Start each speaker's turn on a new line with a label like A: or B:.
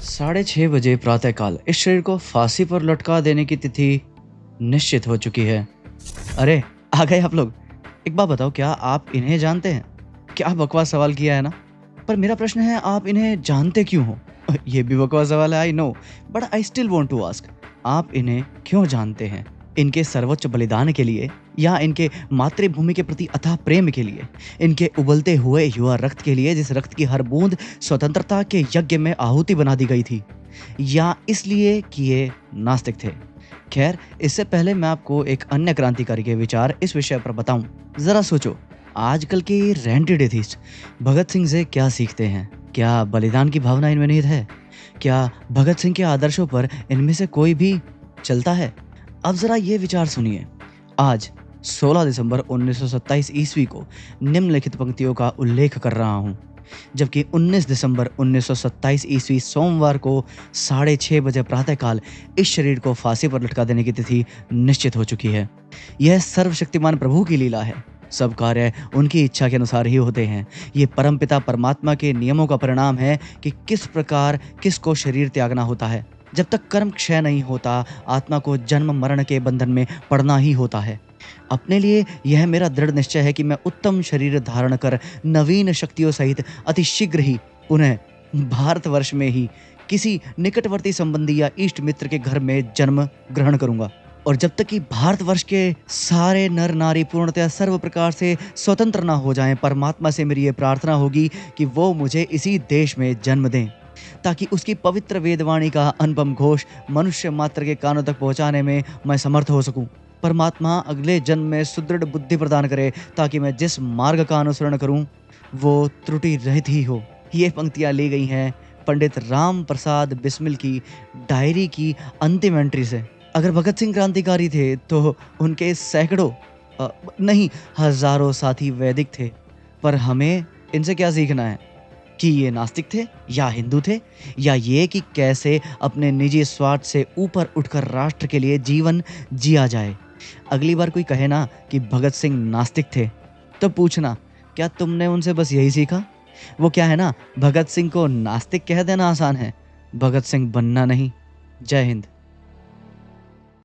A: 6:30 बजे प्रातःकाल इस शरीर को फांसी पर लटका देने की तिथि निश्चित हो चुकी है। अरे, आ गए आप लोग। एक बात बताओ, क्या आप इन्हें जानते हैं? क्या बकवास सवाल किया है ना? पर मेरा प्रश्न है, आप इन्हें जानते क्यों हो? ये भी बकवास सवाल है, I know, but I still want to ask. आप इन्हें क्यों जानते हैं? इनके सर्वोच्च बलिदान के लिए, या इनके मातृभूमि के प्रति अथाह प्रेम के लिए, इनके उबलते हुए युवा रक्त के लिए जिस रक्त की हर बूंद स्वतंत्रता के यज्ञ में आहुति बना दी गई थी, या इसलिए कि ये नास्तिक थे? खैर, इससे पहले मैं आपको एक अन्य क्रांतिकारी के विचार इस विषय पर बताऊं, जरा सोचो, आजकल के रेंटेड एथिस्ट भगत सिंह से क्या सीखते हैं? क्या बलिदान की भावना इनमें निहित है? क्या भगत सिंह के आदर्शों पर इनमें से कोई भी चलता है? अब जरा ये विचार सुनिए। आज 16 दिसंबर 1927 ईस्वी को निम्नलिखित पंक्तियों का उल्लेख कर रहा हूँ, जबकि 19 दिसंबर 1927 ईस्वी सोमवार को 6:30 बजे प्रातःकाल इस शरीर को फांसी पर लटका देने की तिथि निश्चित हो चुकी है। यह सर्वशक्तिमान प्रभु की लीला है। सब कार्य उनकी इच्छा के अनुसार ही होते हैं। ये परमपिता परमात्मा के नियमों का परिणाम है कि किस प्रकार किसको शरीर त्यागना होता है। जब तक कर्म क्षय नहीं होता, आत्मा को जन्म मरण के बंधन में पड़ना ही होता है। अपने लिए यह मेरा दृढ़ निश्चय है कि मैं उत्तम शरीर धारण कर नवीन शक्तियों सहित अति शीघ्र ही पुनः भारतवर्ष में ही किसी निकटवर्ती संबंधी या इष्ट मित्र के घर में जन्म ग्रहण करूंगा। और जब तक कि भारतवर्ष के सारे नर नारी पूर्णतः सर्व प्रकार से स्वतंत्र न हो जाएं, परमात्मा से मेरी ये प्रार्थना होगी कि वो मुझे इसी देश में जन्म दें, ताकि उसकी पवित्र वेदवाणी का अनुपम घोष मनुष्य मात्र के कानों तक पहुंचाने में मैं समर्थ हो सकूं। परमात्मा अगले जन्म में सुदृढ़ बुद्धि प्रदान करे, ताकि मैं जिस मार्ग का अनुसरण करूं वो त्रुटि रहित ही हो। ये पंक्तियां ली गई हैं पंडित राम प्रसाद बिस्मिल की डायरी की अंतिम एंट्री से। अगर भगत सिंह क्रांतिकारी थे तो उनके सैकड़ों नहीं, हजारों साथी वैदिक थे। पर हमें इनसे क्या सीखना है? कि ये नास्तिक थे या हिंदू थे, या ये कि कैसे अपने निजी स्वार्थ से ऊपर उठकर राष्ट्र के लिए जीवन जिया जाए। अगली बार कोई कहे ना कि भगत सिंह नास्तिक थे, तो पूछना, क्या तुमने उनसे बस यही सीखा? वो क्या है ना, भगत सिंह को नास्तिक कह देना आसान है, भगत सिंह बनना नहीं। जय हिंद।